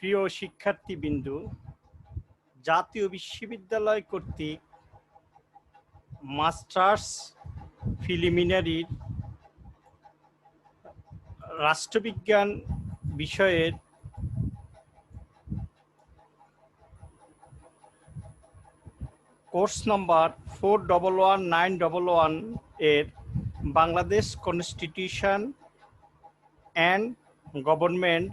প্রিয় শিক্ষার্থীবৃন্দু, জাতীয় বিশ্ববিদ্যালয় কর্তৃক মাস্টার্স প্রিলিমিনারির রাষ্ট্রবিজ্ঞান বিষয়ের কোর্স নম্বর 411911 এর বাংলাদেশ কনস্টিটিউশন অ্যান্ড গভর্নমেন্ট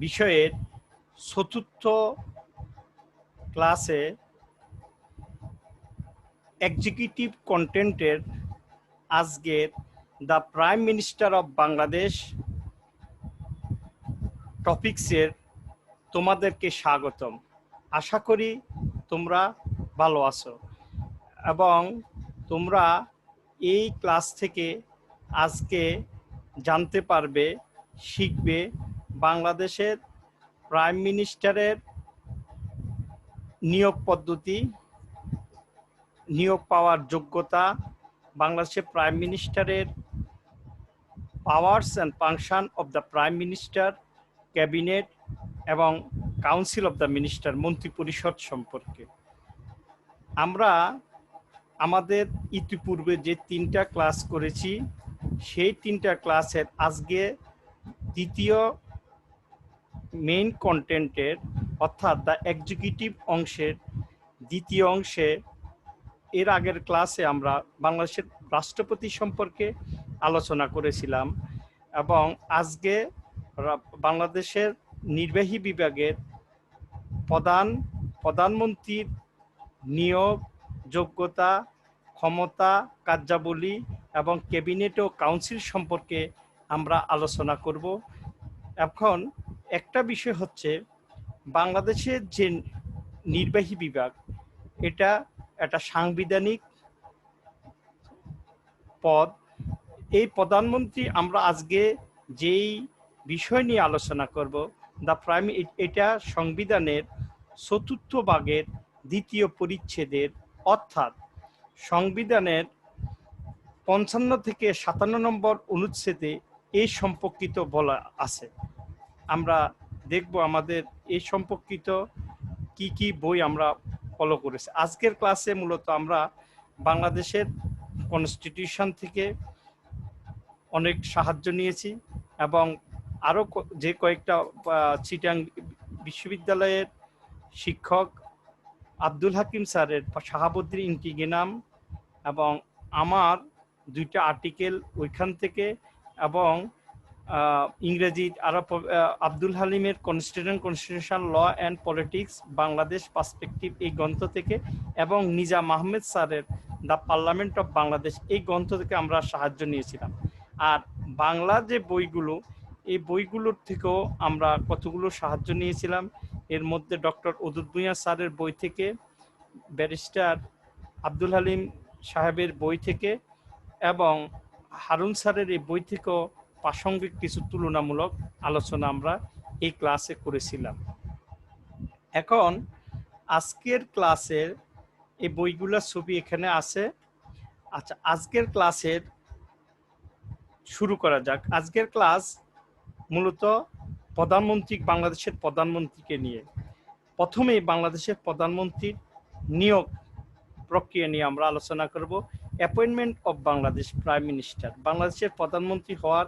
বিষয়ের চতুর্থ ক্লাসে এক্সিকিউটিভ কন্টেন্টের আজকের the prime minister of Bangladesh টপিক্সের তোমাদেরকে স্বাগতম। আশা করি তোমরা ভালো আছো এবং তোমরা এই ক্লাস থেকে আজকে জানতে পারবে, শিখবে বাংলাদেশের প্রাইম মিনিস্টারের নিয়োগ পদ্ধতি, নিয়োগ পাওয়ার যোগ্যতা, বাংলাদেশের প্রাইম মিনিস্টারের powers and function of the prime minister, cabinet এবং কাউন্সিল অফ দ্য মিনিস্টার, মন্ত্রিপরিষদ সম্পর্কে। আমরা আমাদের ইতিপূর্বে যে 3টা ক্লাস করেছি সেই 3টা ক্লাসের আজকে দ্বিতীয় মেইন কন্টেন্টের অর্থাৎ দ্য এক্সিকিউটিভ অংশের দ্বিতীয় অংশে এর আগের ক্লাসে আমরা বাংলাদেশের রাষ্ট্রপতি সম্পর্কে আলোচনা করেছিলাম এবং আজকে বাংলাদেশের নির্বাহী বিভাগের প্রধানমন্ত্রীর নিয়োগ, যোগ্যতা, ক্ষমতা, কার্যাবলী এবং ক্যাবিনেট ও কাউন্সিল সম্পর্কে আমরা আলোচনা করব। এখন একটা বিষয় হচ্ছে, বাংলাদেশের যে নির্বাহী বিভাগ এটা একটা সাংবিধানিক পদ। এই প্রধানমন্ত্রী আমরা আজকে যেই বিষয় নিয়ে আলোচনা করব, দ্য প্রাইম, এটা সংবিধানের 4th ভাগের 2য় পরিচ্ছেদের অর্থাৎ সংবিধানের 55 থেকে 57 নম্বর অনুচ্ছেদে এই সম্পর্কিত বলা আছে। আমরা দেখব আমাদের এই সম্পর্কিত কি কি বই আমরা ফলো করেছি। আজকের ক্লাসে মূলত আমরা বাংলাদেশের কনস্টিটিউশন থেকে অনেক সাহায্য নিয়েছি এবং আরও যে কয়েকটা চিটাং বিশ্ববিদ্যালয়ের শিক্ষক আব্দুল হাকিম স্যারের শাহাবুদ্দিন ইন্টিগ্রাম এবং আমার 2টা আর্টিকেল ওইখান থেকে এবং ইংরেজি আরব আব্দুল হালিমের constitution law and politics Bangladesh perspective এই গ্রন্থ থেকে এবং নিজাম আহমেদ স্যারের দ্য পার্লামেন্ট অফ বাংলাদেশ এই গ্রন্থ থেকে আমরা সাহায্য নিয়েছিলাম। আর বাংলা যে বইগুলো, এই বইগুলোর থেকেও আমরা কতগুলো সাহায্য নিয়েছিলাম। এর মধ্যে ডক্টর ওদুদ ভূঁইয়া স্যারের বই থেকে, ব্যারিস্টার আব্দুল হালিম সাহেবের বই থেকে এবং হারুন স্যারের এই বই থেকেও প্রাসঙ্গিক কিছু তুলনামূলক আলোচনা আমরা এই ক্লাসে করেছিলাম। এখন আজকের ক্লাসের এই বইগুলোর ছবি এখানে আছে। আচ্ছা, আজকের ক্লাসের শুরু করা যাক। আজকের ক্লাস মূলত প্রধানমন্ত্রী, বাংলাদেশের প্রধানমন্ত্রীকে নিয়ে। প্রথমেই বাংলাদেশের প্রধানমন্ত্রীর নিয়োগ প্রক্রিয়া নিয়ে আমরা আলোচনা করব। Appointment of Bangladesh prime minister, বাংলাদেশের প্রধানমন্ত্রী হওয়ার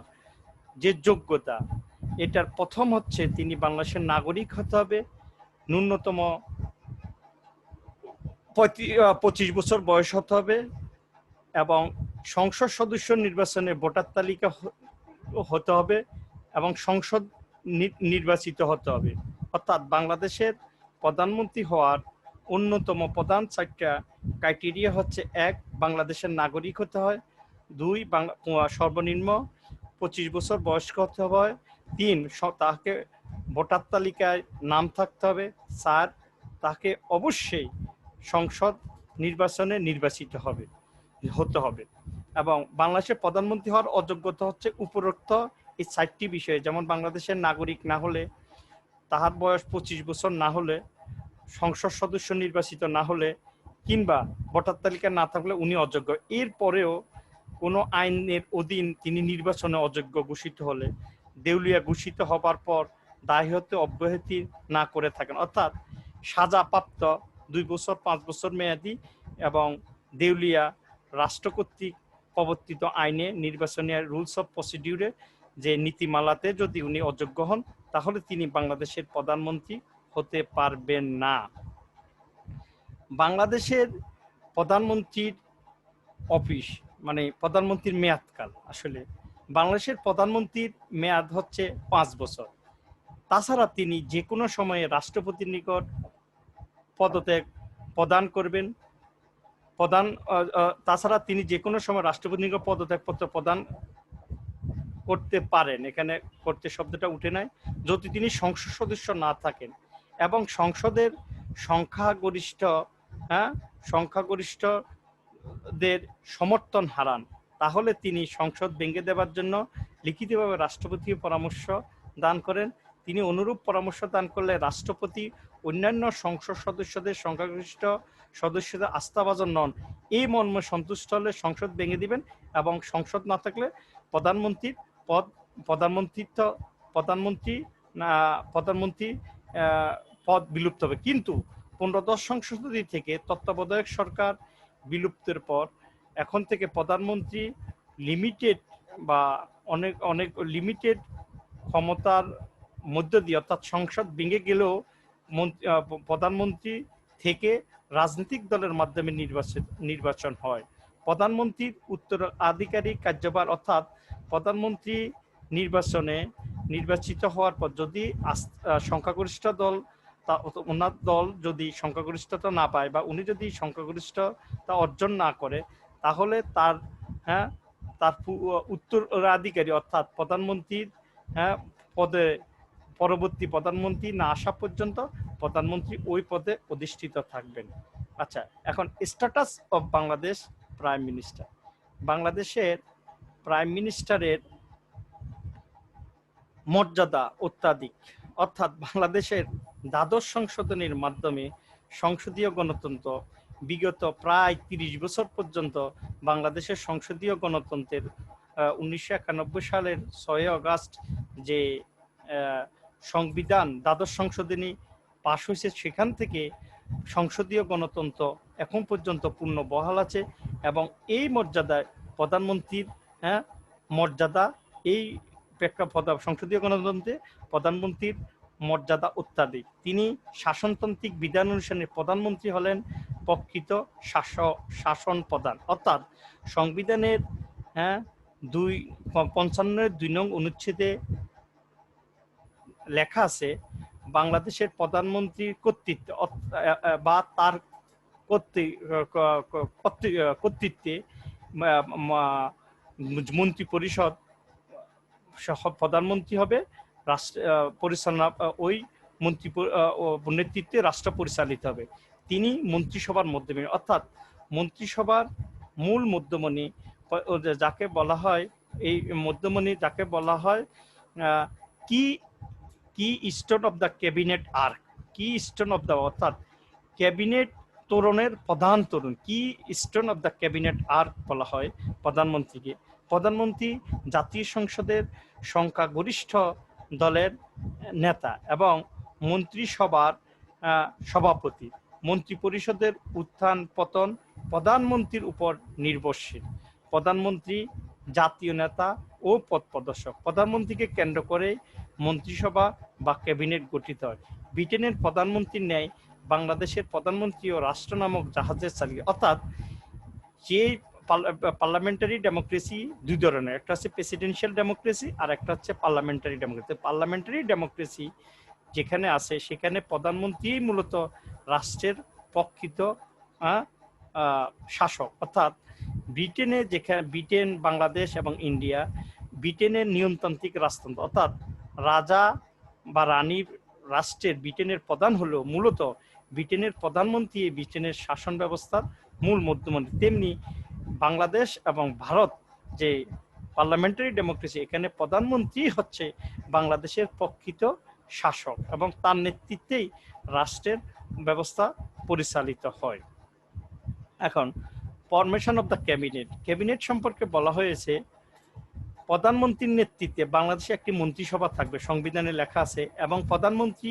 যে যোগ্যতা, এটার প্রথম হচ্ছে তিনি বাংলাদেশের নাগরিক হতে হবে, ন্যূনতম 25 বছর বয়স হতে হবে এবং সংসদ সদস্য নির্বাচনে ভোটার তালিকা হতে হবে এবং সংসদ নির্বাচিত হতে হবে। অর্থাৎ বাংলাদেশের প্রধানমন্ত্রী হওয়ার অন্যতম প্রধান 4টা ক্রাইটেরিয়া হচ্ছে: 1, বাংলাদেশের নাগরিক হতে হয়; 2, সর্বনিম্ন 25 বছর বয়স্ক হতে হবে; 3, তাকে ভোটার তালিকায় নাম থাকতে হবে; 4, তাকে অবশ্যই সংসদ নির্বাচনে নির্বাচিত হতে হবে। এবং বাংলাদেশের প্রধানমন্ত্রী হওয়ার অযোগ্যতা হচ্ছে উপরোক্ত এই 4টি বিষয়ে, যেমন বাংলাদেশের নাগরিক না হলে, তাহার বয়স 25 বছর না হলে, সংসদ সদস্য নির্বাচিত না হলে কিংবা ভোটার তালিকা না থাকলে উনি অযোগ্য। এরপরেও কোনো আইনের অধীন তিনি নির্বাচনে অযোগ্য ঘোষিত হলে, দেউলিয়া ঘোষিত হবার পর দায় হতে অব্যাহতি না করে থাকেন, অর্থাৎ সাজাপ্রাপ্ত 2 বছর 5 বছর মেয়াদী এবং দেউলিয়া রাষ্ট্র কর্তৃক প্রবর্তিত আইনে নির্বাচনী রুলস অফ প্রসিডিউরে যে নীতিমালাতে যদি উনি অযোগ্য হন তাহলে তিনি বাংলাদেশের প্রধানমন্ত্রী হতে পারবেন না। বাংলাদেশের প্রধানমন্ত্রীর অফিস মানে প্রধানমন্ত্রীর মেয়াদকাল, আসলে বাংলাদেশের প্রধানমন্ত্রীর মেয়াদ হচ্ছে 5 বছর। তাছাড়া তিনি যে কোনো সময়ে রাষ্ট্রপতির নিকট পদত্যাগ প্রদান করবেন, তাছাড়া তিনি যে কোনো সময় রাষ্ট্রপতির নিকট পদত্যাগপত্র প্রদান করতে পারেন, এখানে করতে শব্দটা উঠে নাই, যদি তিনি সংসদ সদস্য না থাকেন এবং সংসদের সংখ্যাগরিষ্ঠদের সমর্থন হারান, তাহলে তিনি সংসদ ভেঙে দেওয়ার জন্য লিখিতভাবে রাষ্ট্রপতিকে পরামর্শ দান করেন। তিনি অনুরূপ পরামর্শ দান করলে রাষ্ট্রপতি অন্যান্য সংসদ সদস্যদের সংখ্যাগরিষ্ঠ সদস্যদের আস্থাভাজন নন এই মর্মে সন্তুষ্ট হলে সংসদ ভেঙে দিবেন এবং সংসদ না থাকলে প্রধানমন্ত্রী পদ বিলুপ্ত হবে। কিন্তু 15-10 সংশোধনী থেকে তত্ত্বাবধায়ক সরকার বিলুপ্তের পর এখন থেকে প্রধানমন্ত্রী লিমিটেড বা অনেক লিমিটেড ক্ষমতার মধ্য দিয়ে, অর্থাৎ সংসদ ভেঙে গেলেও প্রধানমন্ত্রী থেকে রাজনৈতিক দলের মাধ্যমে নির্বাচন হয়। প্রধানমন্ত্রীর উত্তরাধিকারী কার্যভার, অর্থাৎ প্রধানমন্ত্রী নির্বাচিত হওয়ার পর যদি সংখ্যাগরিষ্ঠ দল ওনার দল যদি সংখ্যাগরিষ্ঠতা না পায় বা উনি যদি সংখ্যাগরিষ্ঠতা অর্জন না করে তাহলে তার উত্তরাধিকারী অর্থাৎ প্রধানমন্ত্রীর পদে পরবর্তী প্রধানমন্ত্রী না আসা পর্যন্ত প্রধানমন্ত্রী ওই পদে অধিষ্ঠিত থাকবেন। আচ্ছা, এখন status of Bangladesh prime minister. বাংলাদেশের প্রাইম মিনিস্টারের মর্যাদা অত্যাধিক, অর্থাৎ বাংলাদেশের দ্বাদশ সংশোধনীর মাধ্যমে সংসদীয় গণতন্ত্র বিগত প্রায় 30 বছর পর্যন্ত বাংলাদেশের সংসদীয় গণতন্ত্রের 1991 সালের 6 আগস্ট যে সংবিধান দ্বাদশ সংশোধনী পাশ হয়েছে সেখান থেকে সংসদীয় গণতন্ত্র এখন পর্যন্ত পূর্ণ বহাল আছে এবং এই মর্যাদায় প্রধানমন্ত্রীর মর্যাদা এই সংসদীয় গণতন্ত্রে প্রধানমন্ত্রীর মর্যাদা অত্যাধিক। তিনি শাসনতান্ত্রিক বিধান অনুসারে প্রধানমন্ত্রী হলেন প্রকৃত শাসন প্রধান, অর্থাৎ সংবিধানের 55 নং অনুচ্ছেদে লেখা আছে বাংলাদেশের প্রধানমন্ত্রীর কর্তৃত্ব বা তার কর্তৃত্বে মন্ত্রী পরিষদ প্রধানমন্ত্রী হবে, পরিচালনা ওই মন্ত্রী নেতৃত্বে রাষ্ট্র পরিচালিত হবে। তিনি মন্ত্রিসভার মধ্যমণি, অর্থাৎ মন্ত্রিসভার মূল মধ্যমণি যাকে বলা হয়, এই মধ্যমণি যাকে বলা হয় keystone of the cabinet arch, keystone of the, অর্থাৎ ক্যাবিনেট তোরণের প্রধান তরুণ, keystone of the cabinet arch বলা হয় প্রধানমন্ত্রীকে। প্রধানমন্ত্রী জাতীয় সংসদের সংখ্যাগরিষ্ঠ দলের নেতা এবং মন্ত্রিসভার সভাপতি। মন্ত্রিপরিষদের উত্থান পতন প্রধানমন্ত্রীর উপর নির্ভরশীল। প্রধানমন্ত্রী জাতীয় নেতা ও পদ প্রদর্শক। প্রধানমন্ত্রীকে কেন্দ্র করে মন্ত্রিসভা বা ক্যাবিনেট গঠিত হয়। ব্রিটেনের প্রধানমন্ত্রীর ন্যায় বাংলাদেশের প্রধানমন্ত্রী ও রাষ্ট্র নামক জাহাজের চালিকা, অর্থাৎ যে পার্লামেন্টারি ডেমোক্রেসি দুই ধরনের, একটা হচ্ছে প্রেসিডেন্সিয়াল ডেমোক্রেসি আর একটা হচ্ছে পার্লামেন্টারি ডেমোক্রেসি। পার্লামেন্টারি ডেমোক্রেসি যেখানে আছে সেখানে প্রধানমন্ত্রী মূলত রাষ্ট্রের প্রকৃত শাসক, অর্থাৎ ব্রিটেন, বাংলাদেশ এবং ইন্ডিয়া, ব্রিটেনের নিয়মতান্ত্রিক রাজতন্ত্র, অর্থাৎ রাজা বা রানীর রাষ্ট্রের ব্রিটেনের প্রধান হলেও মূলত ব্রিটেনের প্রধানমন্ত্রী ব্রিটেনের শাসন ব্যবস্থার মূল মধ্যমন্ত্রী। তেমনি বাংলাদেশ এবং ভারত যে পার্লামেন্টারি ডেমোক্রেসি, এখানে প্রধানমন্ত্রী হচ্ছে বাংলাদেশের প্রকৃত শাসক এবং তার নেতৃত্বেই রাষ্ট্রের ব্যবস্থা পরিচালিত হয়। এখন formation of the cabinet. Cabinet সম্পর্কে বলা হয়েছে প্রধানমন্ত্রীর নেতৃত্বে বাংলাদেশে একটি মন্ত্রিসভা থাকবে, সংবিধানে লেখা আছে, এবং প্রধানমন্ত্রী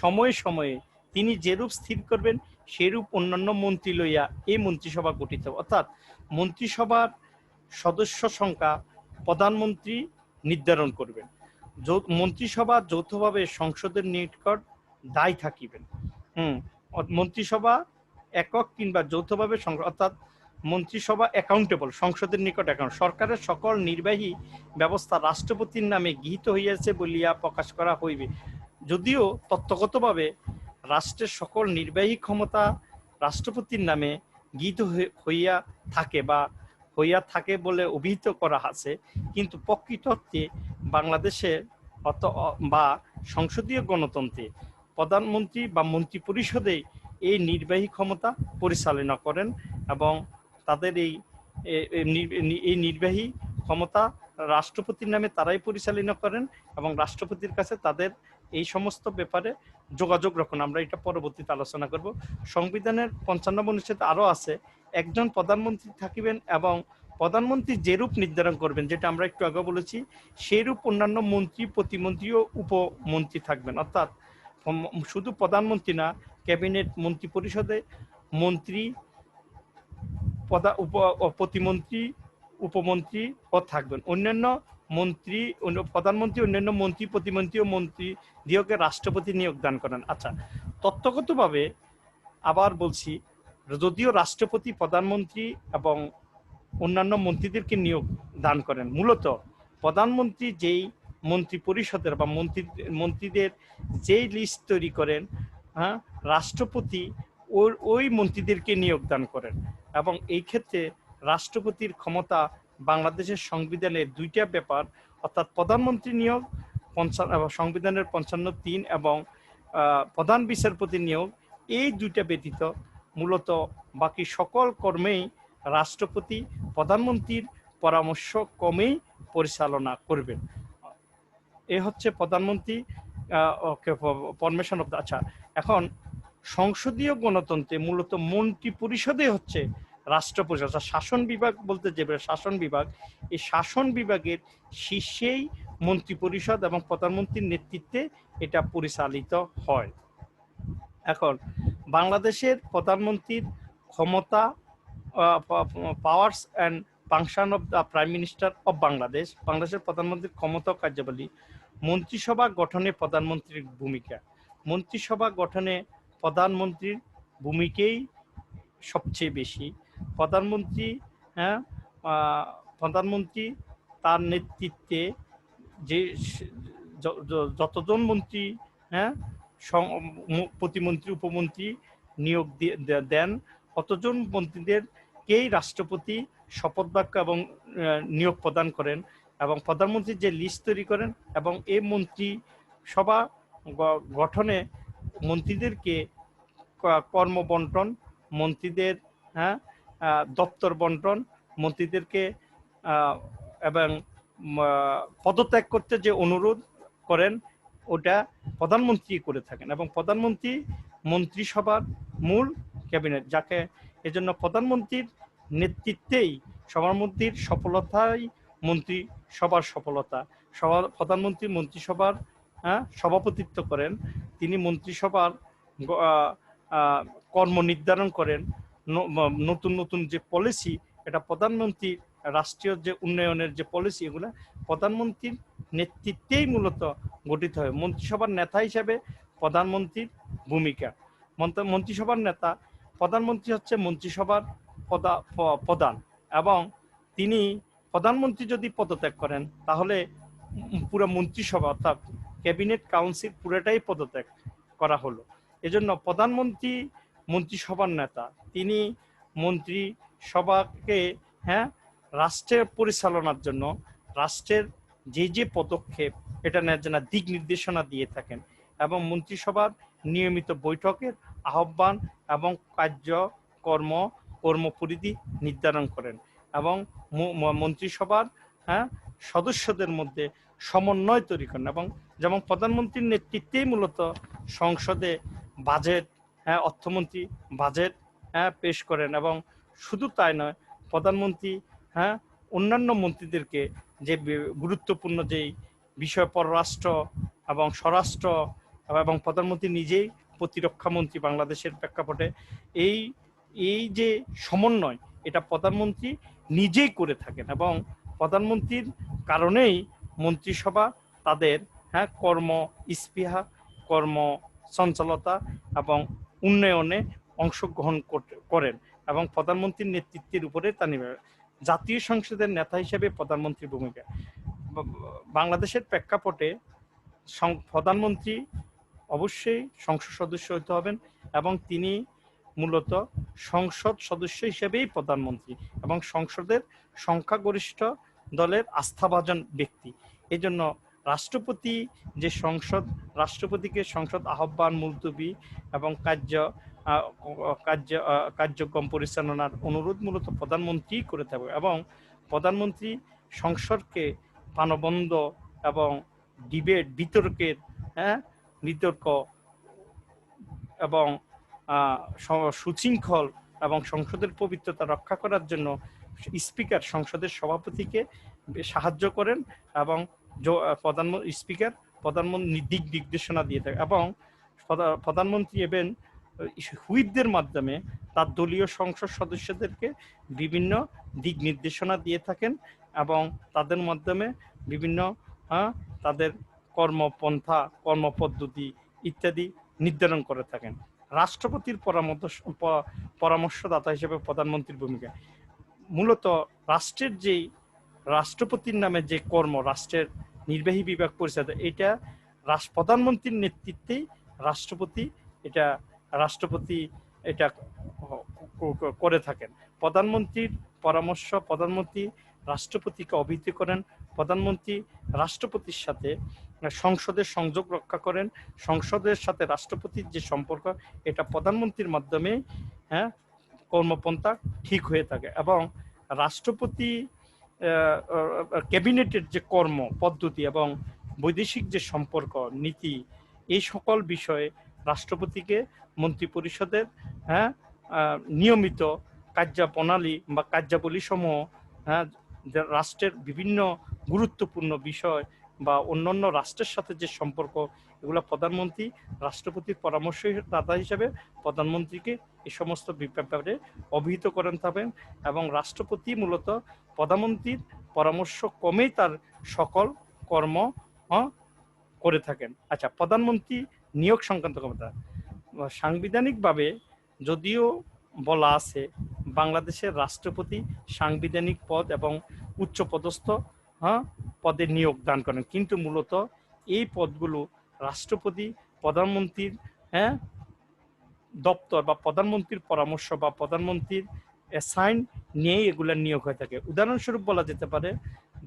সময়ে সময়ে তিনি যেরূপ স্থির করবেন সেরূপ অন্যান্য মন্ত্রী লইয়া এই মন্ত্রিসভা গঠিত, অর্থাৎ মন্ত্রিসভার সদস্য সংখ্যা প্রধানমন্ত্রী নির্ধারণ করবেন। মন্ত্রিসভা যৌথভাবে সংসদের নিকট দায় থাকিবেন। মন্ত্রিসভা একক কিংবা যৌথভাবে অর্থাৎ মন্ত্রিসভা অ্যাকাউন্টেবল, সংসদের নিকট অ্যাকাউন্ট। সরকারের সকল নির্বাহী ব্যবস্থা রাষ্ট্রপতির নামে গৃহীত হইয়াছে বলিয়া প্রকাশ করা হইবে। যদিও তত্ত্বগতভাবে রাষ্ট্রের সকল নির্বাহী ক্ষমতা রাষ্ট্রপতির নামে গৃহীত হইয়া থাকে বা হইয়া থাকে বলে অভিহিত করা আছে, কিন্তু প্রকৃতার্থে বাংলাদেশের বা সংসদীয় গণতন্ত্রে প্রধানমন্ত্রী বা মন্ত্রী পরিষদে এই নির্বাহী ক্ষমতা পরিচালনা করেন এবং তাদের এই নির্বাহী ক্ষমতা রাষ্ট্রপতির নামে তারাই পরিচালনা করেন এবং রাষ্ট্রপতির কাছে তাদের এই সমস্ত ব্যাপারে যোগাযোগ রাখুন। আমরা এটা পরবর্তীতে আলোচনা করব। সংবিধানের 55 অনুচ্ছেদ আরও আছে, একজন প্রধানমন্ত্রী থাকিবেন এবং প্রধানমন্ত্রী যেরূপ নির্ধারণ করবেন, যেটা আমরা একটু আগে বলেছি, সেরূপ অন্যান্য মন্ত্রী, প্রতিমন্ত্রী ও উপমন্ত্রী থাকবেন। অর্থাৎ শুধু প্রধানমন্ত্রী না, ক্যাবিনেট মন্ত্রী পরিষদে মন্ত্রী, প্রতিমন্ত্রী, উপমন্ত্রী ও থাকবেন। অন্যান্য মন্ত্রী, প্রধানমন্ত্রী, অন্যান্য মন্ত্রী, প্রতিমন্ত্রী ও মন্ত্রী দিগকে রাষ্ট্রপতি নিয়োগ দান করেন। আচ্ছা, তত্ত্বগতভাবে আবার বলছি, যদিও রাষ্ট্রপতি প্রধানমন্ত্রী এবং অন্যান্য মন্ত্রীদেরকে নিয়োগ দান করেন, মূলত প্রধানমন্ত্রী যেই মন্ত্রী পরিষদের বা মন্ত্রীদের যেই লিস্ট তৈরি করেন, রাষ্ট্রপতি ওই মন্ত্রীদেরকে নিয়োগ দান করেন। এবং এই ক্ষেত্রে রাষ্ট্রপতির ক্ষমতা বাংলাদেশের সংবিধানে দুইটা ব্যাপার, অর্থাৎ প্রধানমন্ত্রী নিয়োগ সংবিধানের 55(3) এবং প্রধান বিচারপতি নিয়োগ, এই দুইটা ব্যতীত মূলত বাকি সকল কর্মেই রাষ্ট্রপতি প্রধানমন্ত্রীর পরামর্শ ক্রমেই পরিচালনা করবেন। এ হচ্ছে প্রধানমন্ত্রী ফরমেশন অফ দ্য। আচ্ছা, এখন সংসদীয় গণতন্ত্রে মূলত মন্ত্রী পরিষদে হচ্ছে রাষ্ট্র পরিষদ, শাসন বিভাগ বলতে যে শাসন বিভাগ, এই শাসন বিভাগের শীর্ষেই মন্ত্রী পরিষদ এবং প্রধানমন্ত্রীর নেতৃত্বে এটা পরিচালিত হয়। এখন বাংলাদেশের প্রধানমন্ত্রীর ক্ষমতা, powers and function of the prime minister of Bangladesh, বাংলাদেশের প্রধানমন্ত্রীর ক্ষমতা ও কার্যাবলী। মন্ত্রিসভা গঠনে প্রধানমন্ত্রীর ভূমিকা। মন্ত্রিসভা গঠনে প্রধানমন্ত্রীর ভূমিকাই সবচেয়ে বেশি। প্রধানমন্ত্রী তার নেতৃত্বে যে যতজন মন্ত্রী প্রতিমন্ত্রী, উপমন্ত্রী নিয়োগ দেন, অতজন মন্ত্রীদেরকেই রাষ্ট্রপতি শপথ বাক্য এবং নিয়োগ প্রদান করেন এবং প্রধানমন্ত্রী যে লিস্ট তৈরি করেন এবং এই মন্ত্রী সভা গঠনে মন্ত্রীদেরকে কর্ম বন্টন, মন্ত্রীদের দপ্তর বন্টন, মন্ত্রীদেরকে এবং পদত্যাগ করতে যে অনুরোধ করেন ওটা প্রধানমন্ত্রী করে থাকেন এবং প্রধানমন্ত্রী মন্ত্রিসভার মূল ক্যাবিনেট, যাকে এজন্য প্রধানমন্ত্রীর নেতৃত্বেই সভাপতির সফলতাই মন্ত্রিসভার সফলতা। প্রধানমন্ত্রী মন্ত্রিসভার সভাপতিত্ব করেন, তিনি মন্ত্রিসভার কর্ম নির্ধারণ করেন, নতুন নতুন যে পলিসি, এটা প্রধানমন্ত্রী, রাষ্ট্রীয় যে উন্নয়নের যে পলিসি, এগুলো প্রধানমন্ত্রীর নেতৃত্বেই মূলত গঠিত হয়। মন্ত্রিসভার নেতা হিসেবে প্রধানমন্ত্রীর ভূমিকা। মন্ত্রিসভার নেতা, প্রধানমন্ত্রী হচ্ছে মন্ত্রিসভার প্রধান এবং তিনি, প্রধানমন্ত্রী যদি পদত্যাগ করেন তাহলে পুরো মন্ত্রিসভা অর্থাৎ ক্যাবিনেট কাউন্সিল পুরোটাই পদত্যাগ করা হলো। এজন্য প্রধানমন্ত্রী মন্ত্রিসভার নেতা, তিনি মন্ত্রিসভাকে রাষ্ট্রের পরিচালনার জন্য, রাষ্ট্রের যে পদক্ষেপ এটা নেওয়ার জন্য দিক নির্দেশনা দিয়ে থাকেন এবং মন্ত্রিসভার নিয়মিত বৈঠকের আহ্বান এবং কর্মপরিধি নির্ধারণ করেন এবং মন্ত্রিসভার সদস্যদের মধ্যে সমন্বয় তৈরি করেন এবং যেমন প্রধানমন্ত্রীর নেতৃত্বেই মূলত সংসদে বাজেট, অর্থমন্ত্রী বাজেট পেশ করেন এবং শুধু তাই নয়, প্রধানমন্ত্রী অন্যান্য মন্ত্রীদেরকে যে গুরুত্বপূর্ণ যেই বিষয় পররাষ্ট্র এবং স্বরাষ্ট্র এবং প্রধানমন্ত্রী নিজেই প্রতিরক্ষা মন্ত্রী বাংলাদেশের প্রেক্ষাপটে এই এই যে সমন্বয় এটা প্রধানমন্ত্রী নিজেই করে থাকেন এবং প্রধানমন্ত্রীর কারণেই মন্ত্রিসভা তাদের কর্ম স্পৃহা কর্ম চঞ্চলতা এবং উন্নয়নে অংশগ্রহণ করেন এবং প্রধানমন্ত্রীর নেতৃত্বের উপরে তা নির্ভর। জাতীয় সংসদের নেতা হিসেবে প্রধানমন্ত্রীর ভূমিকা বাংলাদেশের প্রেক্ষাপটে প্রধানমন্ত্রী অবশ্যই সংসদ সদস্য হতে হবেন এবং তিনি মূলত সংসদ সদস্য হিসেবেই প্রধানমন্ত্রী এবং সংসদের সংখ্যাগরিষ্ঠ দলের আস্থাভাজন ব্যক্তি। এই জন্য রাষ্ট্রপতি যে রাষ্ট্রপতিকে সংসদ আহ্বান মুলতবি এবং কার্যক্রম পরিচালনার অনুরোধ মূলত প্রধানমন্ত্রী করে থাকবে এবং প্রধানমন্ত্রী সংসদকে প্রাণবন্ধ এবং বিতর্ক এবং সুশৃঙ্খল এবং সংসদের পবিত্রতা রক্ষা করার জন্য স্পিকার সংসদের সভাপতিকে সাহায্য করেন এবং স্পিকার প্রধানমন্ত্রী দিক নির্দেশনা দিয়ে থাকে এবং প্রধানমন্ত্রী এবং হুইপদের মাধ্যমে তার দলীয় সংসদ সদস্যদেরকে বিভিন্ন দিক নির্দেশনা দিয়ে থাকেন এবং তাদের মাধ্যমে বিভিন্ন তাদের কর্মপন্থা কর্মপদ্ধতি ইত্যাদি নির্ধারণ করে থাকেন। রাষ্ট্রপতির পরামর্শদাতা হিসেবে প্রধানমন্ত্রীর ভূমিকা মূলত রাষ্ট্রের যেই রাষ্ট্রপতির নামে যে রাষ্ট্রের নির্বাহী বিভাগ পরিষদ এটা প্রধানমন্ত্রীর নেতৃত্বেই রাষ্ট্রপতি এটা করে থাকেন। প্রধানমন্ত্রীর পরামর্শ প্রধানমন্ত্রী রাষ্ট্রপতিকে অবহিত করেন, প্রধানমন্ত্রী রাষ্ট্রপতির সাথে সংসদের সংযোগ রক্ষা করেন, সংসদের সাথে রাষ্ট্রপতির যে সম্পর্ক এটা প্রধানমন্ত্রীর মাধ্যমে কর্মপন্থা ঠিক হয়ে থাকে এবং রাষ্ট্রপতি ক্যাবিনেটের যে কর্ম পদ্ধতি এবং বৈদেশিক যে সম্পর্ক নীতি এই সকল বিষয়ে রাষ্ট্রপতিকে মন্ত্রিপরিষদের নিয়মিত কার্যপ্রণালী বা কার্যাবলী সমূহ রাষ্ট্রের বিভিন্ন গুরুত্বপূর্ণ বিষয় বা অন্যান্য রাষ্ট্রের সাথে যে সম্পর্ক এগুলো প্রধানমন্ত্রী রাষ্ট্রপতির পরামর্শদাতা হিসেবে প্রধানমন্ত্রীকে এই সমস্ত ব্যাপারে অবহিত করেন থাকেন এবং রাষ্ট্রপতি মূলত প্রধানমন্ত্রীর পরামর্শ কমেই তার সকল কর্ম করে থাকেন। আচ্ছা, প্রধানমন্ত্রী নিয়োগ সংক্রান্ত ক্ষমতা সাংবিধানিকভাবে যদিও বলা আছে বাংলাদেশের রাষ্ট্রপতি সাংবিধানিক পদ এবং উচ্চপদস্থ পদে নিয়োগ দান করেন, কিন্তু মূলত এই পদগুলো রাষ্ট্রপতি প্রধানমন্ত্রীর দপ্তর বা প্রধানমন্ত্রীর পরামর্শ বা প্রধানমন্ত্রীর অ্যাসাইন নিয়েই এগুলোর নিয়োগ হয়ে থাকে। উদাহরণস্বরূপ বলা যেতে পারে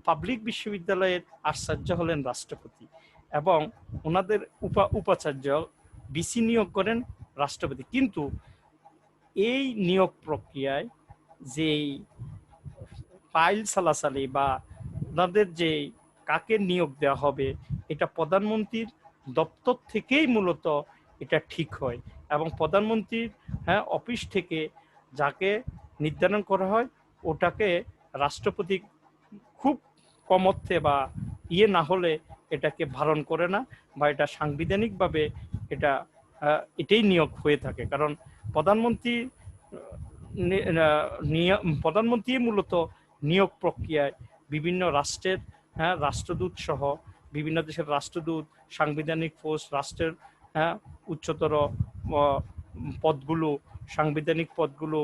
পাবলিক বিশ্ববিদ্যালয়ের আচার্য হলেন রাষ্ট্রপতি এবং ওনাদের উপাচার্য ভিসি নিয়োগ করেন রাষ্ট্রপতি, কিন্তু এই নিয়োগ প্রক্রিয়ায় যেই ফাইল সালাসালি বা ওনাদের যে কাকে নিয়োগ দেওয়া হবে এটা প্রধানমন্ত্রীর দপ্তর থেকেই মূলত এটা ঠিক হয় এবং প্রধানমন্ত্রীর অফিস থেকে যাকে নির্ধারণ করা হয় ওটাকে রাষ্ট্রপতি খুব কম অর্থে বা না হলে এটাকে ভারণ করে না বা এটা সাংবিধানিকভাবে এটাই নিয়োগ হয়ে থাকে। কারণ প্রধানমন্ত্রী মূলত নিয়োগ প্রক্রিয়ায় বিভিন্ন রাষ্ট্রের রাষ্ট্রদূত সহ বিভিন্ন দেশের রাষ্ট্রদূত, সাংবিধানিক পোস্ট, রাষ্ট্রের উচ্চতর পদগুলো, সাংবিধানিক পদগুলো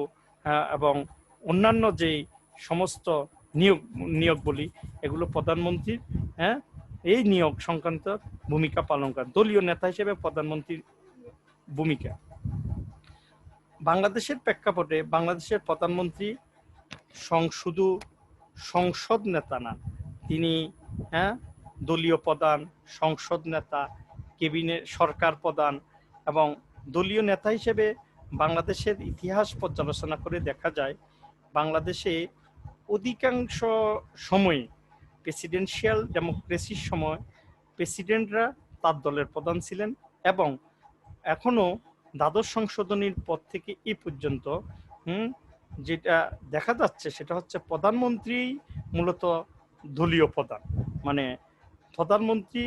এবং অন্যান্য যে সমস্ত নিয়োগ বলি এগুলো প্রধানমন্ত্রীর এই নিয়োগ সংক্রান্ত ভূমিকা পালন করেন। দলীয় নেতা হিসেবে প্রধানমন্ত্রীর ভূমিকা বাংলাদেশের প্রেক্ষাপটে বাংলাদেশের প্রধানমন্ত্রী শুধু সংসদ নেতা না, তিনি দলীয় প্রধান, সংসদ নেতা, ক্যাবিনেট সরকার প্রধান এবং দলীয় নেতা হিসেবে বাংলাদেশের ইতিহাস পর্যালোচনা করে দেখা যায় বাংলাদেশে অধিকাংশ সময়ে প্রেসিডেন্সিয়াল ডেমোক্রেসির সময় প্রেসিডেন্টরা তার দলের প্রধান ছিলেন এবং এখনো দ্বাদশ সংশোধনীর পর থেকে এই পর্যন্ত যেটা দেখা যাচ্ছে সেটা হচ্ছে প্রধানমন্ত্রী মূলত দলীয় প্রধান, মানে প্রধানমন্ত্রী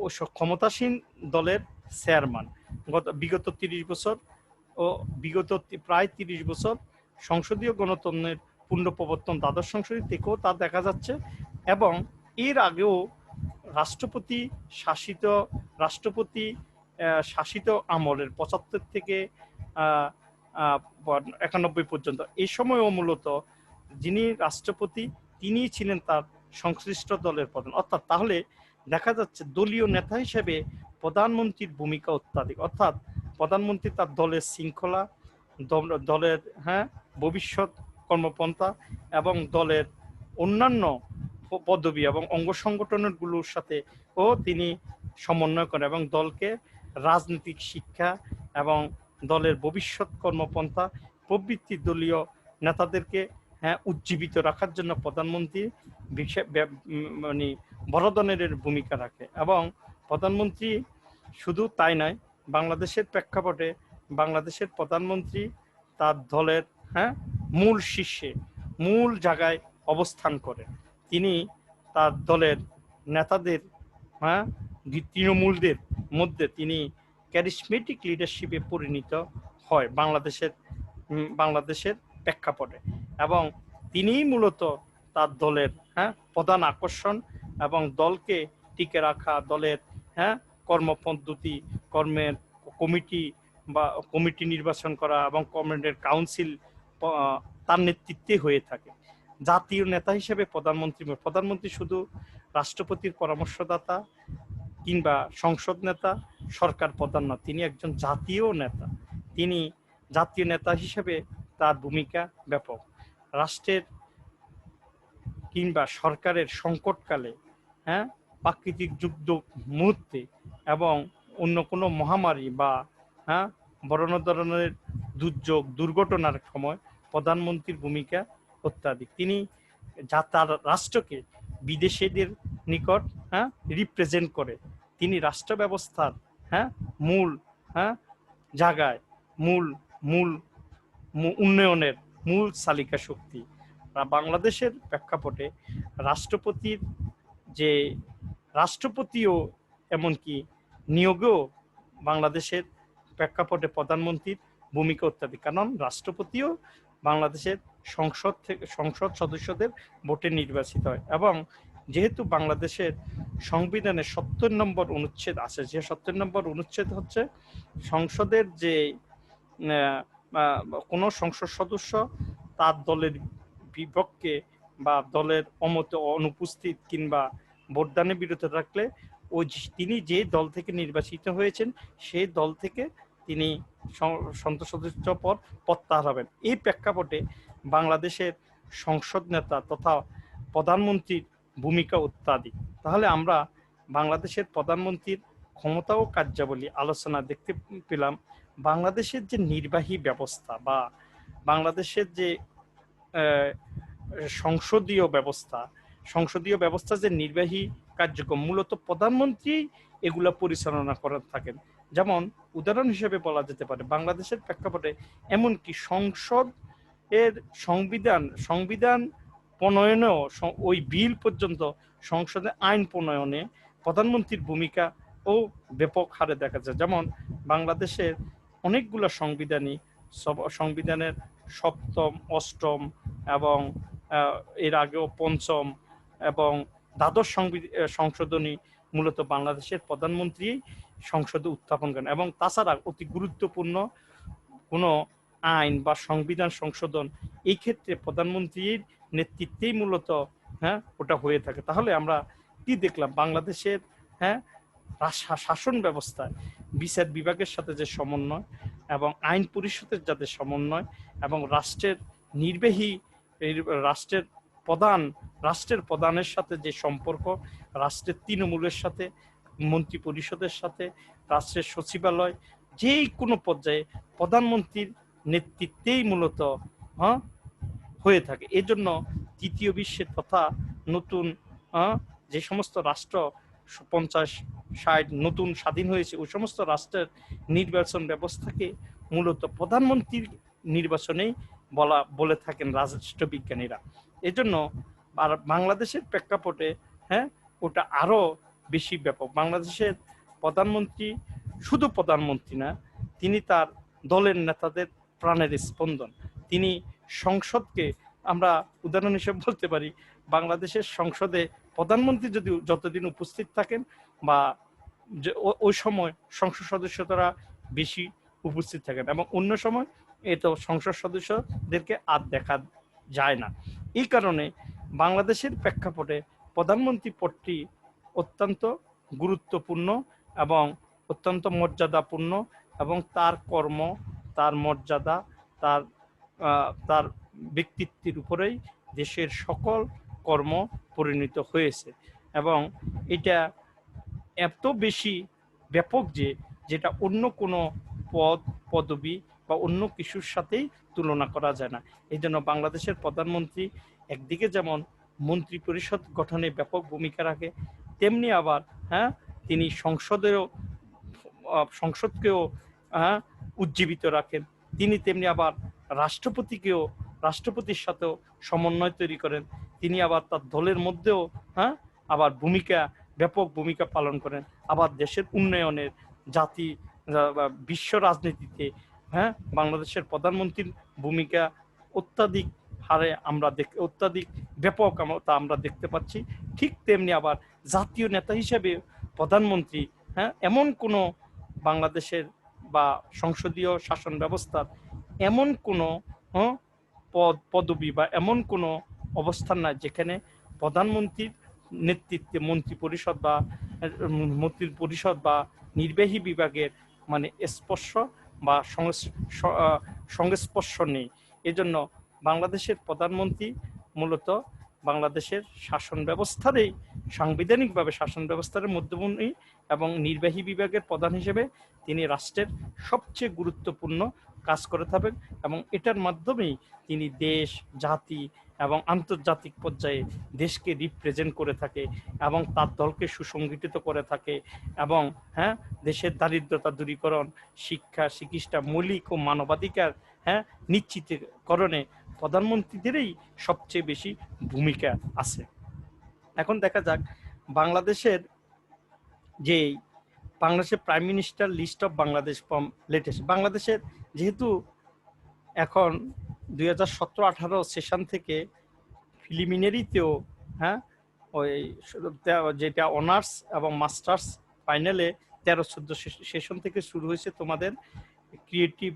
ও ক্ষমতাসীন দলের চেয়ারম্যান। বিগত 30 বছর ও বিগত প্রায় 30 বছর সংসদীয় গণতন্ত্রের পূর্ণ প্রবর্তন দ্বাদশ সংসদী থেকেও তা দেখা যাচ্ছে, এবং এর আগেও রাষ্ট্রপতি শাসিত রাষ্ট্রপতি শাসিত আমলের 75 থেকে 91 পর্যন্ত এই সময়ও মূলত যিনি রাষ্ট্রপতি তিনি ছিলেন তার সংশ্লিষ্ট দলের প্রধান। অর্থাৎ তাহলে দেখা যাচ্ছে দলীয় নেতা হিসেবে প্রধানমন্ত্রীর ভূমিকা অত্যাধিক, অর্থাৎ প্রধানমন্ত্রী তার দলের শৃঙ্খলা, দলের ভবিষ্যৎ কর্মপন্থা এবং দলের অন্যান্য পদবি এবং অঙ্গ সংগঠনগুলোর সাথে ও তিনি সমন্বয় করেন এবং দলকে রাজনৈতিক শিক্ষা এবং দলের ভবিষ্যৎ কর্মপন্থা প্রভৃতি দলীয় নেতাদেরকে উজ্জীবিত রাখার জন্য প্রধানমন্ত্রী মানে বড় ধরনের ভূমিকা রাখে। এবং প্রধানমন্ত্রী শুধু তাই নয়, বাংলাদেশের প্রেক্ষাপটে বাংলাদেশের প্রধানমন্ত্রী তার দলের মূল শীর্ষে মূল জায়গায় অবস্থান করে। তিনি তার দলের নেতাদের তৃণমূলদের মধ্যে তিনি ক্যারিসমেটিক লিডারশিপে পরিণত হয় বাংলাদেশের প্রেক্ষাপটে, এবং তিনিই মূলত তার দলের প্রধান আকর্ষণ এবং দলকে টিকে রাখা, দলের কর্মপদ্ধতি, কর্মের কমিটি নির্বাচন করা এবং কমিটির কাউন্সিল তার নেতৃত্বে হয়ে থাকে। জাতীয় নেতা হিসেবে প্রধানমন্ত্রী শুধু রাষ্ট্রপতির পরামর্শদাতা কিংবা সংসদ নেতা, সরকার প্রধান না, তিনি একজন জাতীয় নেতা। তিনি জাতীয় নেতা হিসেবে তার ভূমিকা ব্যাপক। রাষ্ট্রের কিংবা সরকারের সংকটকালে, প্রাকৃতিক দুর্যোগ মুহূর্তে এবং অন্য কোনো মহামারী বা বড় ধরনের দুর্যোগ দুর্ঘটনার সময় প্রধানমন্ত্রীর ভূমিকা অত্যাধিক। তিনি তার রাষ্ট্রকে বিদেশিদের নিকট রিপ্রেজেন্ট করে। তিনি রাষ্ট্র ব্যবস্থার মূল জায়গায় মূল উন্নয়নের মূল চালিকা শক্তি। বাংলাদেশের প্রেক্ষাপটে রাষ্ট্রপতিও এমনকি নিয়োগেও বাংলাদেশের প্রেক্ষাপটে প্রধানমন্ত্রীর ভূমিকা অত্যাধিক, কারণ রাষ্ট্রপতিও বাংলাদেশের সংসদ সদস্যদের ভোটে নির্বাচিত হয়। এবং যেহেতু বাংলাদেশের সংবিধানে 70 নম্বর অনুচ্ছেদ আছে, যে 70 নম্বর অনুচ্ছেদ হচ্ছে সংসদের যে কোনো সংসদ সদস্য তার দলের বিপক্ষে বা দলের অনুপস্থিত কিংবা ভোটদানে বিরত থাকলে তিনি যে দল থেকে নির্বাচিত হয়েছেন সেই দল থেকে তিনি সংসদ সদস্য পদ প্রত্যাহার হবেন। এই প্রেক্ষাপটে বাংলাদেশের সংসদ নেতা তথা প্রধানমন্ত্রীর ভূমিকা অত্যাধিক। তাহলে আমরা বাংলাদেশের প্রধানমন্ত্রীর ক্ষমতা ও কার্যাবলী আলোচনা দেখতে পেলাম। বাংলাদেশের যে নির্বাহী ব্যবস্থা বা বাংলাদেশের যে সংসদীয় ব্যবস্থা যে নির্বাহী কার্যক্রম মূলত প্রধানমন্ত্রী এগুলা পরিচালনা করে থাকেন। যেমন উদাহরণ হিসেবে বলা যেতে পারে বাংলাদেশের প্রেক্ষাপটে এমনকি সংবিধান প্রণয়নেও ওই বিল পর্যন্ত সংসদে আইন প্রণয়নে প্রধানমন্ত্রীর ভূমিকা ও ব্যাপক হারে দেখা যায়। যেমন বাংলাদেশের অনেকগুলো সংবিধানের সপ্তম, অষ্টম এবং এর আগেও পঞ্চম এবং দ্বাদশ সংশোধনী মূলত বাংলাদেশের প্রধানমন্ত্রী সংসদে উত্থাপন করেন। এবং তাছাড়া অতি গুরুত্বপূর্ণ কোনো আইন বা সংবিধান সংশোধন এই ক্ষেত্রে প্রধানমন্ত্রীর নেতৃত্বেই মূলত ওটা হয়ে থাকে। তাহলে আমরা কি দেখলাম, বাংলাদেশের শাসন ব্যবস্থায় বিচার বিভাগের সাথে যে সমন্বয় এবং আইন পরিষদের যাদের সমন্বয় এবং রাষ্ট্রের প্রধানের সাথে যে সম্পর্ক, রাষ্ট্রের তৃণমূলের সাথে, মন্ত্রী পরিষদের সাথে, রাষ্ট্রের সচিবালয়, যেই কোনো পর্যায়ে প্রধানমন্ত্রীর নেতৃত্বেই মূলত হয়ে থাকে। এজন্য তৃতীয় বিশ্বের তথা নতুন যে সমস্ত রাষ্ট্র 50-60 নতুন স্বাধীন হয়েছে ওই সমস্ত রাষ্ট্রের নির্বাচন ব্যবস্থাকে মূলত প্রধানমন্ত্রীর নির্বাচনেই বলে থাকেন রাষ্ট্রবিজ্ঞানীরা। এজন্য আর বাংলাদেশের প্রেক্ষাপটে হ্যাঁ ওটা আরো বেশি ব্যাপক। বাংলাদেশের প্রধানমন্ত্রী শুধু প্রধানমন্ত্রী না, তিনি তার দলের নেতাদের প্রাণের স্পন্দন। তিনি সংসদকে, আমরা উদাহরণ হিসেবে বলতে পারি, বাংলাদেশের সংসদে প্রধানমন্ত্রী যদি যতদিন উপস্থিত থাকেন বা ওই সময় সংসদ সদস্যরা বেশি উপস্থিত থাকেন, এবং অন্য সময় তো সংসদ সদস্যদেরকে আর দেখা যায় না। এই কারণে বাংলাদেশের প্রেক্ষাপটে প্রধানমন্ত্রী পদটি অত্যন্ত গুরুত্বপূর্ণ এবং অত্যন্ত মর্যাদাপূর্ণ, এবং তার কর্ম, তার মর্যাদা, তার তার ব্যক্তিত্বের উপরেই দেশের সকল কর্ম পরিণত হয়েছে। এবং এটা এত বেশি ব্যাপক যে যেটা অন্য কোনো পদ পদবি বা অন্য কিছুর সাথেই তুলনা করা যায় না। এই জন্য বাংলাদেশের প্রধানমন্ত্রী একদিকে যেমন মন্ত্রী পরিষদ গঠনে ব্যাপক ভূমিকা রাখে, তেমনি আবার তিনি সংসদকেও উজ্জীবিত রাখেন। তিনি তেমনি আবার রাষ্ট্রপতির সাথেও সমন্বয় তৈরি করেন। তিনি আবার তার দলের মধ্যেও আবার ব্যাপক ভূমিকা পালন করেন। আবার দেশের উন্নয়নের, জাতি বিশ্ব রাজনীতিতে বাংলাদেশের প্রধানমন্ত্রীর ভূমিকা অত্যাধিক হারে অত্যাধিক ব্যাপক আমরা দেখতে পাচ্ছি। ঠিক তেমনি আবার জাতীয় নেতা হিসেবে প্রধানমন্ত্রী এমন কোনো বাংলাদেশের বা সংসদীয় শাসন ব্যবস্থার এমন কোনো পদবি বা এমন কোনো অবস্থান নাই যেখানে প্রধানমন্ত্রীর নেতৃত্বে মন্ত্রীর পরিষদ বা নির্বাহী বিভাগের মানে স্পর্শ বা সংস্পর্শ নেই। এজন্য বাংলাদেশের প্রধানমন্ত্রী মূলত বাংলাদেশের শাসন ব্যবস্থারই, সাংবিধানিকভাবে শাসন ব্যবস্থার মধ্যমণি এবং নির্বাহী বিভাগের প্রধান হিসেবে তিনি রাষ্ট্রের সবচেয়ে গুরুত্বপূর্ণ কাজ করে থাকেন, এবং এটার মাধ্যমেই তিনি দেশ, জাতি এবং আন্তর্জাতিক পর্যায়ে দেশকে রিপ্রেজেন্ট করে থাকে এবং তার দলকে সুসংগঠিত করে থাকে, এবং দেশের দারিদ্রতা দূরীকরণ, শিক্ষা, চিকিৎসা, মৌলিক ও মানবাধিকার নিশ্চিতকরণে প্রধানমন্ত্রীদেরই সবচেয়ে বেশি ভূমিকা আছে। এখন দেখা যাক বাংলাদেশের prime minister list of Bangladesh from latest. বাংলাদেশের যেহেতু এখন 2017-18 সেশন থেকে প্রিলিমিনারিতেও ওই যেটা অনার্স এবং মাস্টার্স ফাইনালে 13-14 সেশন থেকে শুরু হয়েছে তোমাদের ক্রিয়েটিভ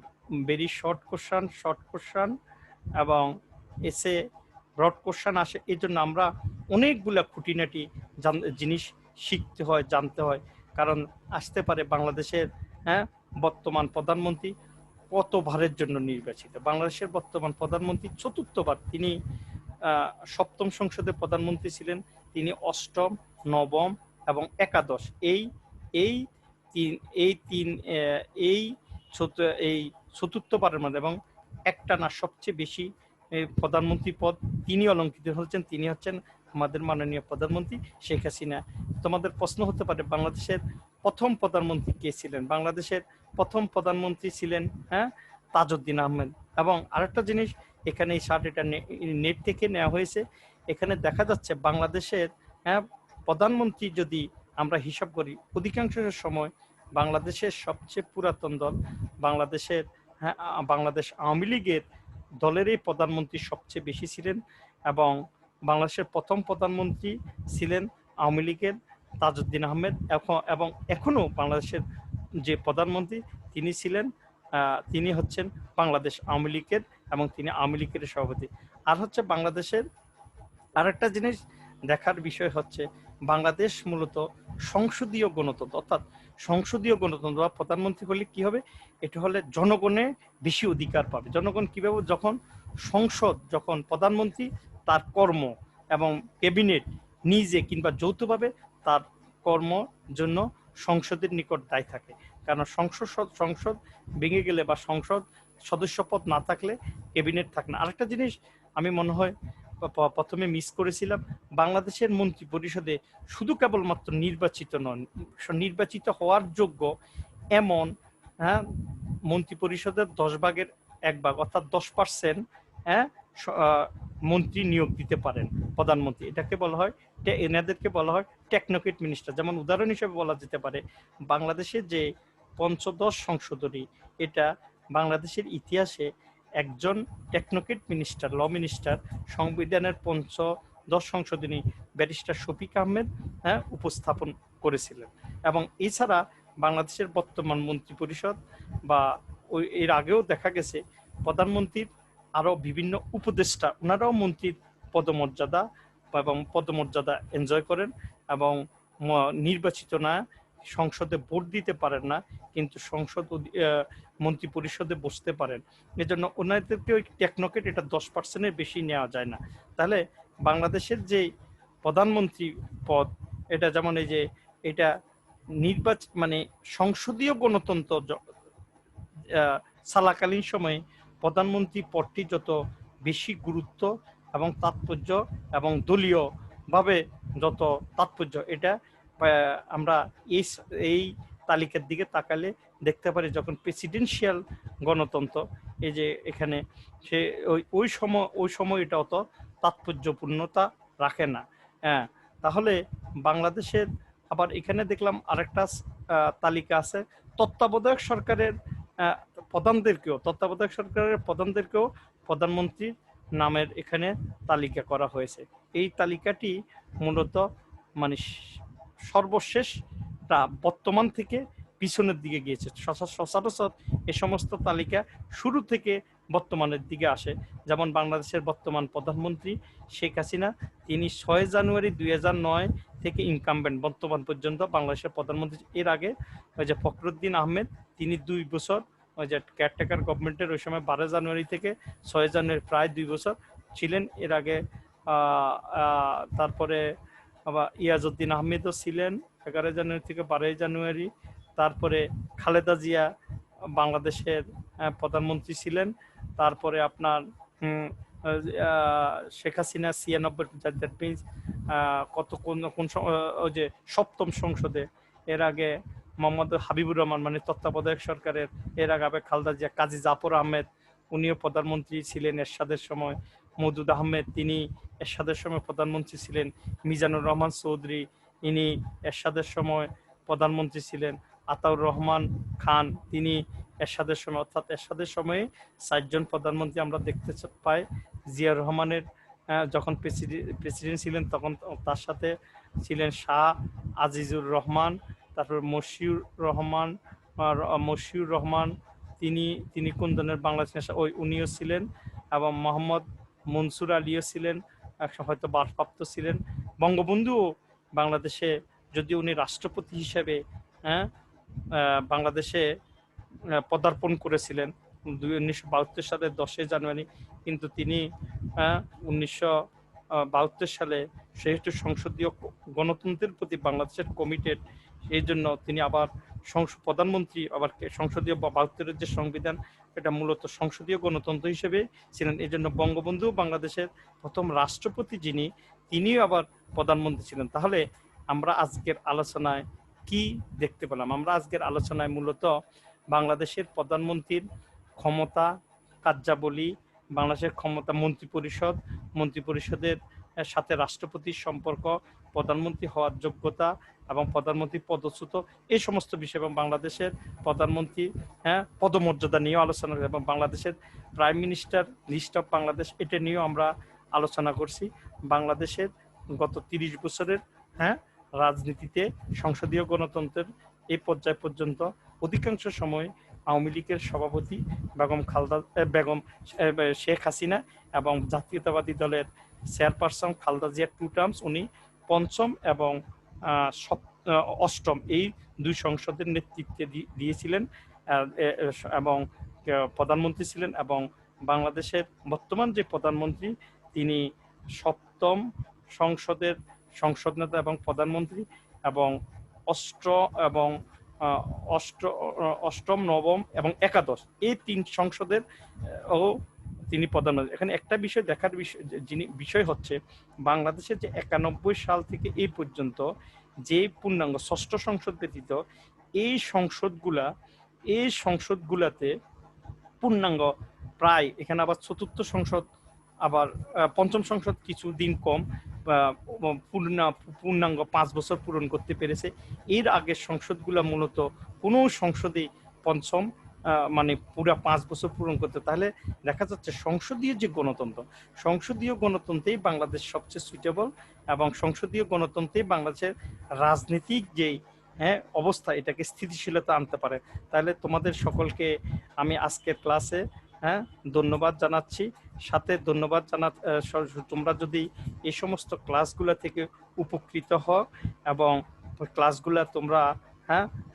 ভেরি শর্ট কোশ্চান এবং এসে ব্রড কোশ্চান আসে। এই জন্য আমরা অনেকগুলা খুঁটিনাটি জিনিস শিখতে হয়, জানতে হয়। কারণ আসতে পারে বাংলাদেশের বর্তমান প্রধানমন্ত্রী কতবারের জন্য নির্বাচিত। বাংলাদেশের বর্তমান প্রধানমন্ত্রী চতুর্থবার, তিনি সপ্তম সংসদে প্রধানমন্ত্রী ছিলেন, তিনি অষ্টম, নবম এবং একাদশ এই চতুর্থবারের মধ্যে এবং একটানা সবচেয়ে বেশি প্রধানমন্ত্রী পদ তিনি অলঙ্কৃত হচ্ছেন। তিনি হচ্ছেন আমাদের মাননীয় প্রধানমন্ত্রী শেখ হাসিনা। তোমাদের প্রশ্ন হতে পারে বাংলাদেশের প্রথম প্রধানমন্ত্রী কে ছিলেন? বাংলাদেশের প্রথম প্রধানমন্ত্রী ছিলেন তাজউদ্দিন আহমেদ। এবং আরেকটা জিনিস, এখানে এই শার্ট এটা নেট থেকে নেওয়া হয়েছে, এখানে দেখা যাচ্ছে বাংলাদেশের প্রধানমন্ত্রী যদি আমরা হিসাব করি, অধিকাংশ সময় বাংলাদেশের সবচেয়ে পুরাতন দল বাংলাদেশ আওয়ামী লীগের দলেরই প্রধানমন্ত্রী সবচেয়ে বেশি ছিলেন, এবং বাংলাদেশের প্রথম প্রধানমন্ত্রী ছিলেন আওয়ামী লীগের তাজউদ্দিন আহমেদ। এবং এখনো বাংলাদেশের যে প্রধানমন্ত্রী তিনি হচ্ছেন বাংলাদেশ আওয়ামী লীগের, এবং তিনি আওয়ামী লীগের সভাপতি। আর হচ্ছে বাংলাদেশের আরেকটা জিনিস দেখার বিষয় হচ্ছে বাংলাদেশ মূলত সংসদীয় গণতন্ত্র, অর্থাৎ সংসদীয় গণতন্ত্র বা প্রধানমন্ত্রী হলে কি হবে, এটা হলে জনগণে বেশি অধিকার পাবে। জনগণ কিভাবে, যখন প্রধানমন্ত্রী তার কর্ম এবং ক্যাবিনেট নিজে কিংবা যৌথভাবে তার কর্ম জন্য সংসদের নিকট দায়ী থাকে। কারণ সংসদ ভেঙে গেলে বা সংসদ সদস্যপদ না থাকলে ক্যাবিনেট থাকে না। আরেকটা জিনিস আমি মনে হয় প্রথমে মিস করেছিলাম, বাংলাদেশের মন্ত্রী পরিষদে শুধু কেবলমাত্র নির্বাচিত নন, নির্বাচিত হওয়ার যোগ্য এমন মন্ত্রী পরিষদের 10 ভাগের 1 ভাগ অর্থাৎ 10% মন্ত্রী নিয়োগ দিতে পারেন। প্রধানমন্ত্রী, এটাকে বলা হয়, এনাদেরকে বলা হয় টেকনোক্রেট মিনিস্টার। যেমন উদাহরণ হিসেবে বলা যেতে পারে বাংলাদেশের যে পঞ্চদশ সংশোধনী, এটা বাংলাদেশের ইতিহাসে একজন টেকনোক্রেট মিনিস্টার, ল মিনিস্টার, সংবিধানের পঞ্চদশ সংশোধনী ব্যারিস্টার শফিক আহমেদ উপস্থাপন করেছিলেন। এবং এছাড়া বাংলাদেশের বর্তমান মন্ত্রী পরিষদ বা এর আগেও দেখা গেছে প্রধানমন্ত্রীর আরো বিভিন্ন উপদেষ্টা, ওনারাও মন্ত্রীর পদমর্যাদা এবং পদমর্যাদা এনজয় করেন এবং নির্বাচিত না, সংসদে ভোট দিতে পারেন না, কিন্তু সংসদ মন্ত্রী পরিষদে বসতে পারেন। এজন্য ওনাদেরকে ওই টেকনোক্রেট, এটা 10%-এর বেশি নেওয়া যায় না। তাহলে বাংলাদেশের যে প্রধানমন্ত্রী পদ, এটা যেমন এই যে এটা নির্বাচন মানে সংসদীয় গণতন্ত্র চলাকালীন সময়ে প্রধানমন্ত্রী পদটি যত বেশি গুরুত্ব এবং তাৎপর্য এবং দলীয় ভাবে যত তাৎপর্য, এটা আমরা এই তালিকার দিকে তাকালে দেখতে পারি। যখন প্রেসিডেন্সিয়াল গণতন্ত্র, এই যে এখানে সে ওই সময় এটা অত তাৎপর্যপূর্ণতা রাখে না। হ্যাঁ, তাহলে বাংলাদেশের আবার এখানে দেখলাম আরেকটা তালিকা আছে, তত্ত্বাবধায়ক সরকারের প্রধানদেরকেও প্রধানমন্ত্রীর নামের এখানে তালিকা করা হয়েছে। এই তালিকাটি মূলত মানে সর্বশেষটা বর্তমান থেকে পিছনের দিকে গিয়েছে। সচরাচর এ সমস্ত তালিকা শুরু থেকে বর্তমানের দিকে আসে। যেমন বাংলাদেশের বর্তমান প্রধানমন্ত্রী শেখ হাসিনা, তিনি 6 জানুয়ারি 2009 থেকে ইনকামবেন্ট বর্তমান পর্যন্ত বাংলাদেশের প্রধানমন্ত্রী। এর আগে ওই যে ফখরুদ্দিন আহমেদ, তিনি 2 বছর ওই যে কেয়ারটেকার গভর্নমেন্টের ওই সময় 12 জানুয়ারি থেকে 6 জানুয়ারি প্রায় 2 বছর ছিলেন। এর আগে তারপরে আবার ইয়াজউদ্দিন আহমেদও ছিলেন 11 জানুয়ারি থেকে 12 জানুয়ারি। তারপরে খালেদা জিয়া বাংলাদেশের প্রধানমন্ত্রী ছিলেন। তারপরে আপনার শেখ হাসিনা 96 কত কোন ওই যে 7ম সংসদে। এর আগে মোহাম্মদ হাবিবুর রহমান মানে তত্ত্বাবধায়ক সরকারের, এর আগে খালেদা জিয়া, কাজী জাফর আহমেদ উনিও প্রধানমন্ত্রী ছিলেন এরশাদের সময়। মওদুদ আহমেদ তিনি এরশাদের সময় প্রধানমন্ত্রী ছিলেন। মিজানুর রহমান চৌধুরী ইনি এরশাদের সময় প্রধানমন্ত্রী ছিলেন। আতাউর রহমান খান তিনি এরশাদের সময়, অর্থাৎ এরশাদের সময়ে 4 জন প্রধানমন্ত্রী আমরা দেখতে পাই। জিয়া রহমানের যখন প্রেসিডেন্ট ছিলেন তখন তার সাথে ছিলেন শাহ আজিজুর রহমান, তারপর মশিউর রহমান তিনি কোন ধরনের বাংলাদেশ ওই উনিও ছিলেন, এবং মোহাম্মদ মনসুর আলীও ছিলেন, হয়তো ভারপ্রাপ্ত ছিলেন। বঙ্গবন্ধু বাংলাদেশে যদি উনি রাষ্ট্রপতি হিসেবে বাংলাদেশে পদার্পণ করেছিলেন 1972 সালের 10 জানুয়ারি, কিন্তু তিনি 1972 সালে সেহেতু সংসদীয় গণতন্ত্রের প্রতি বাংলাদেশের কমিটেড, এই জন্য তিনি আবার প্রধানমন্ত্রী, আবার সংসদীয় 72-এর যে সংবিধান এটা মূলত সংসদীয় গণতন্ত্র হিসেবে ছিলেন। এই জন্য বঙ্গবন্ধু বাংলাদেশের প্রথম রাষ্ট্রপতি যিনি, তিনিও আবার প্রধানমন্ত্রী ছিলেন। তাহলে আমরা আজকের আলোচনায় কি দেখতে পেলাম? আমরা আজকের আলোচনায় মূলত বাংলাদেশের প্রধানমন্ত্রীর ক্ষমতা, কার্যাবলী, বাংলাদেশের ক্ষমতা, মন্ত্রী পরিষদের সাথে রাষ্ট্রপতির সম্পর্ক, প্রধানমন্ত্রী হওয়ার যোগ্যতা এবং প্রধানমন্ত্রী পদচ্যুত, এই সমস্ত বিষয়, এবং বাংলাদেশের প্রধানমন্ত্রী পদমর্যাদা নিয়েও আলোচনা, এবং বাংলাদেশের prime minister list of Bangladesh, এটা নিয়েও আমরা আলোচনা করছি। বাংলাদেশের গত 30 বছরের রাজনীতিতে সংসদীয় গণতন্ত্রের এই পর্যায় পর্যন্ত অধিকাংশ সময় আওয়ামী লীগের সভাপতি বেগম শেখ হাসিনা এবং জাতীয়তাবাদী দলের চেয়ারপারসন খালেদা জিয়া 2 টার্মস, উনি 5ম এবং 8ম এই 2 সংসদের নেতৃত্বে দিয়েছিলেন এবং প্রধানমন্ত্রী ছিলেন। এবং বাংলাদেশের বর্তমান যে প্রধানমন্ত্রী তিনি 7ম সংসদের সংসদ নেতা এবং প্রধানমন্ত্রী, এবং 8ম, 9ম এবং 11ম এই 3 সংসদের ও তিনি প্রধানমন্ত্রী। এখানে একটা বিষয় দেখার বিষয় হচ্ছে বাংলাদেশের যে 91 সাল থেকে এই পর্যন্ত যে পূর্ণাঙ্গ 6ষ্ঠ সংসদ ব্যতীত এই সংসদগুলাতে পূর্ণাঙ্গ প্রায়, এখানে আবার 4র্থ সংসদ আবার পঞ্চম সংসদ কিছুদিন কম পূর্ণাঙ্গ 5 বছর পূরণ করতে পেরেছে। এর আগের সংসদগুলো মূলত কোনো সংসদেই পঞ্চম মানে পুরা 5 বছর পূরণ করতে, তাহলে দেখা যাচ্ছে সংসদীয় গণতন্ত্রেই বাংলাদেশ সবচেয়ে সুইটেবল, এবং সংসদীয় গণতন্ত্রেই বাংলাদেশের রাজনীতিক যেই অবস্থা এটাকে স্থিতিশীলতা আনতে পারে। তাহলে তোমাদের সকলকে আমি আজকের ক্লাসে ধন্যবাদ জানাচ্ছি। সাথে ধন্যবাদ তোমরা যদি এই সমস্ত ক্লাসগুলো থেকে উপকৃত হও এবং ক্লাসগুলো তোমরা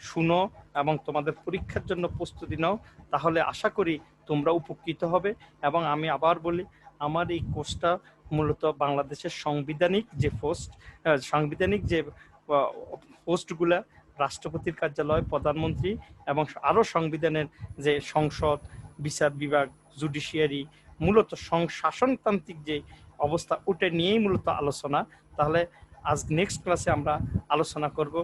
শুনো এবং তোমাদের পরীক্ষার জন্য প্রস্তুতি নাও, তাহলে আশা করি তোমরা উপকৃত হবে। এবং আমি আবার বলি, আমার এই কোর্সটা মূলত বাংলাদেশের সাংবিধানিক যে পোস্টগুলা, রাষ্ট্রপতির কার্যালয়, প্রধানমন্ত্রী এবং আরও সংবিধানের যে সংসদ, বিচার বিভাগ, জুডিশিয়ারি, মূলত শাসনতান্ত্রিক যে অবস্থা ওটা নিয়েই মূলত আলোচনা। তাহলে আজ নেক্সট ক্লাসে আমরা আলোচনা করব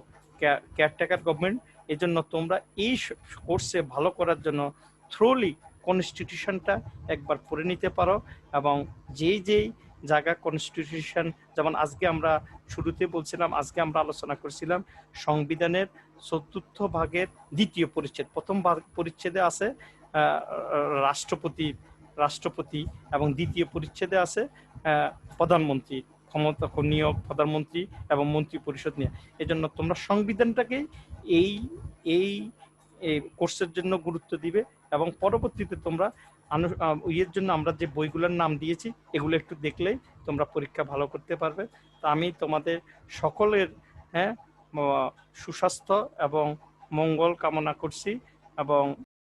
কেয়ারটেকার গভর্নমেন্ট। এই জন্য তোমরা এই কোর্সে ভালো করার জন্য থ্রোলি কনস্টিটিউশনটা একবার পড়ে নিতে পারো, এবং যেই জায়গা কনস্টিটিউশন, যেমন আজকে আমরা শুরুতে বলছিলাম, আজকে আমরা আলোচনা করছিলাম সংবিধানের ৪র্থ ভাগের ২য় পরিচ্ছেদ। প্রথম পরিচ্ছেদে আছে রাষ্ট্রপতি এবং ২য় পরিচ্ছেদে আছে প্রধানমন্ত্রী, ক্ষমতা নিয়োগ প্রধানমন্ত্রী এবং মন্ত্রী পরিষদ নিয়ে। এই জন্য তোমরা সংবিধানটাকে এই কোর্সের জন্য গুরুত্ব দিবে, এবং পরবর্তীতে তোমরা এর জন্য আমরা যে বইগুলোর নাম দিয়েছি এগুলো একটু দেখলেই তোমরা পরীক্ষা ভালো করতে পারবে। তা আমি তোমাদের সকলের সুস্বাস্থ্য এবং মঙ্গল কামনা করছি, এবং